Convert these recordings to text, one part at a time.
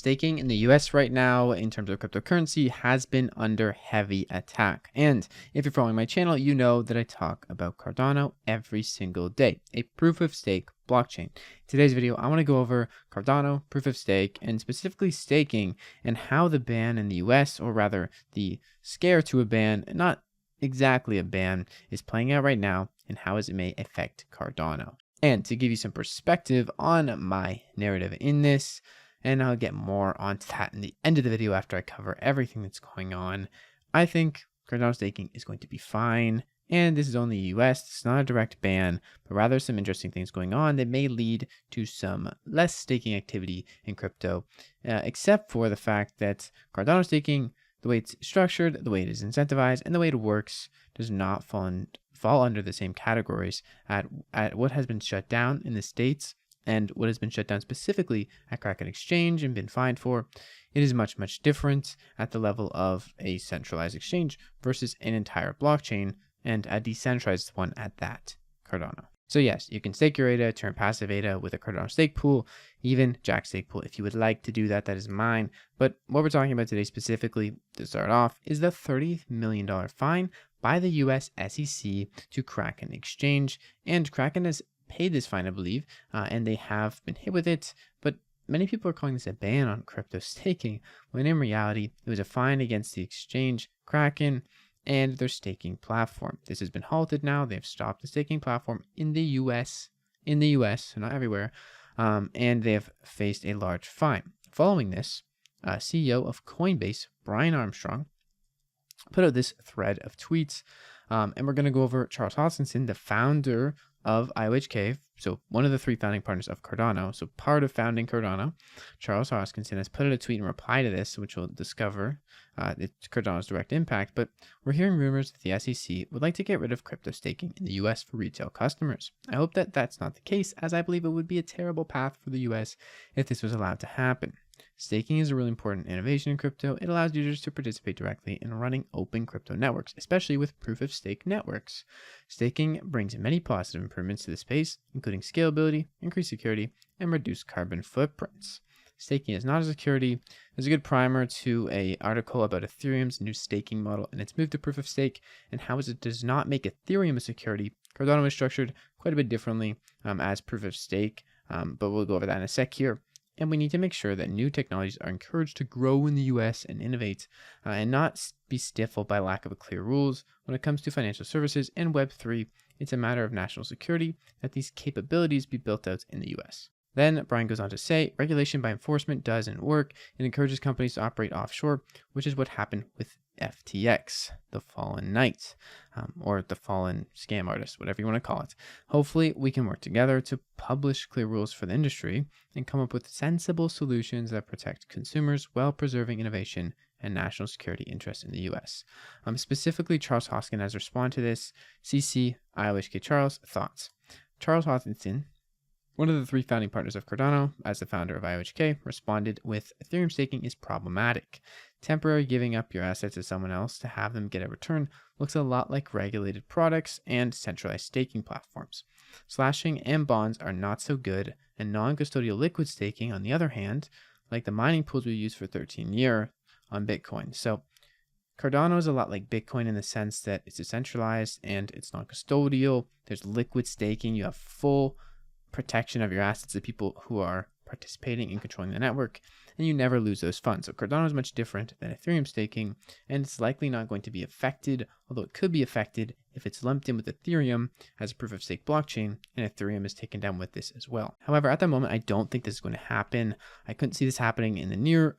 Staking in the US right now, in terms of cryptocurrency, has been under heavy attack. And if you're following my channel, you know that I talk about Cardano every single day, a proof of stake blockchain. In today's video, I want to go over Cardano, proof of stake, and specifically staking, and how the ban in the US, or rather the scare to a ban, not exactly a ban, is playing out right now, and how it may affect Cardano. And to give you some perspective on my narrative in this, and I'll get more onto that in the end of the video after I cover everything that's going on, I think Cardano staking is going to be fine. And this is only US, it's not a direct ban, but rather some interesting things going on that may lead to some less staking activity in crypto, except for the fact that Cardano staking, the way it's structured, the way it is incentivized, and the way it works does not fall under the same categories at what has been shut down in the States and what has been shut down specifically at Kraken Exchange and been fined for. It is much, much different at the level of a centralized exchange versus an entire blockchain, and a decentralized one at that, Cardano. So yes, you can stake your ADA, turn passive ADA with a Cardano stake pool, even Jack stake pool. If you would like to do that, that is mine. But what we're talking about today specifically, to start off, is the $30 million fine by the US SEC to Kraken Exchange. And Kraken has paid this fine, I believe, and they have been hit with it. But many people are calling this a ban on crypto staking, when in reality, it was a fine against the exchange, Kraken, and their staking platform. This has been halted now. They've stopped the staking platform in the US, so not everywhere, and they have faced a large fine. Following this, CEO of Coinbase, Brian Armstrong, put out this thread of tweets, and we're going to go over Charles Hoskinson, the founder of IOHK, so one of the three founding partners of Cardano, so part of founding Cardano. Charles Hoskinson has put out a tweet in reply to this, which we'll discover Cardano's direct impact, but we're hearing rumors that the SEC would like to get rid of crypto staking in the US for retail customers. I hope that that's not the case, as I believe it would be a terrible path for the US if this was allowed to happen. Staking is a really important innovation in crypto. It allows users to participate directly in running open crypto networks, especially with proof of stake networks. Staking brings many positive improvements to the space, including scalability, increased security, and reduced carbon footprints. Staking is not a security. There's a good primer to an article about Ethereum's new staking model and its move to proof of stake, and how it does not make Ethereum a security. Cardano is structured quite a bit differently as proof of stake, but we'll go over that in a sec here. And we need to make sure that new technologies are encouraged to grow in the US and innovate, and not be stifled by lack of clear rules. When it comes to financial services and Web3, it's a matter of national security that these capabilities be built out in the US. Then Brian goes on to say, regulation by enforcement doesn't work. It encourages companies to operate offshore, which is what happened with FTX, the fallen knight, or the fallen scam artist, whatever you want to call it. Hopefully, we can work together to publish clear rules for the industry and come up with sensible solutions that protect consumers while preserving innovation and national security interests in the US. Specifically, Charles Hoskin has responded to this. CC, IOHK Charles, thoughts. Charles Hoskinson, one of the three founding partners of Cardano, as the founder of IOHK, responded with, Ethereum staking is problematic. Temporary giving up your assets to someone else to have them get a return looks a lot like regulated products and centralized staking platforms. Slashing and bonds are not so good, and non-custodial liquid staking, on the other hand, like the mining pools we used for 13 years on Bitcoin. So Cardano is a lot like Bitcoin in the sense that it's decentralized and it's non-custodial. There's liquid staking. You have full protection of your assets to people who are participating in controlling the network, and you never lose those funds. So Cardano is much different than Ethereum staking, and it's likely not going to be affected, although it could be affected if it's lumped in with Ethereum as a proof of stake blockchain, and Ethereum is taken down with this as well. However, at the moment, I don't think this is going to happen. I couldn't see this happening in the near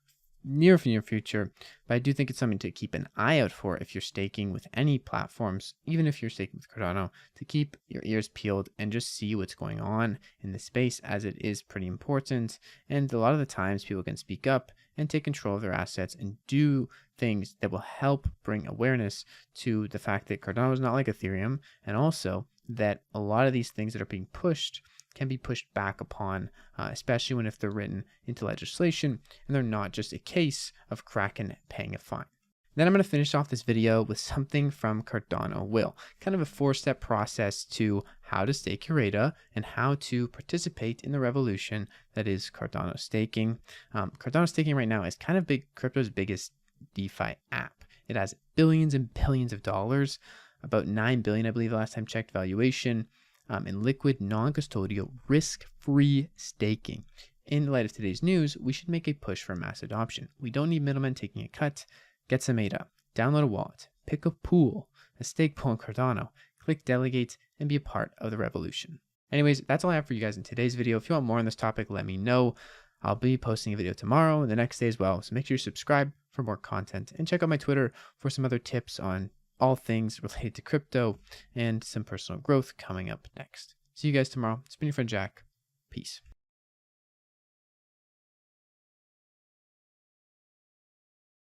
future, but I do think it's something to keep an eye out for if you're staking with any platforms, even if you're staking with Cardano, to keep your ears peeled and just see what's going on in the space, as it is pretty important. And a lot of the times people can speak up and take control of their assets and do things that will help bring awareness to the fact that Cardano is not like Ethereum, and also that a lot of these things that are being pushed can be pushed back upon, especially if they're written into legislation and they're not just a case of Kraken paying a fine. Then I'm going to finish off this video with something from Cardano Will, kind of a 4-step process to how to stake your ADA and how to participate in the revolution that is Cardano staking. Cardano staking right now is kind of crypto's biggest DeFi app. It has billions and billions of dollars, about 9 billion, I believe, last time checked valuation, in liquid, non-custodial, risk-free staking. In light of today's news, we should make a push for mass adoption. We don't need middlemen taking a cut. Get some ADA, download a wallet, pick a pool, a stake pool in Cardano, click delegate, and be a part of the revolution. Anyways, that's all I have for you guys in today's video. If you want more on this topic, let me know. I'll be posting a video tomorrow and the next day as well. So make sure you subscribe for more content and check out my Twitter for some other tips on all things related to crypto and some personal growth coming up next. See you guys tomorrow. It's been your friend Jack. Peace.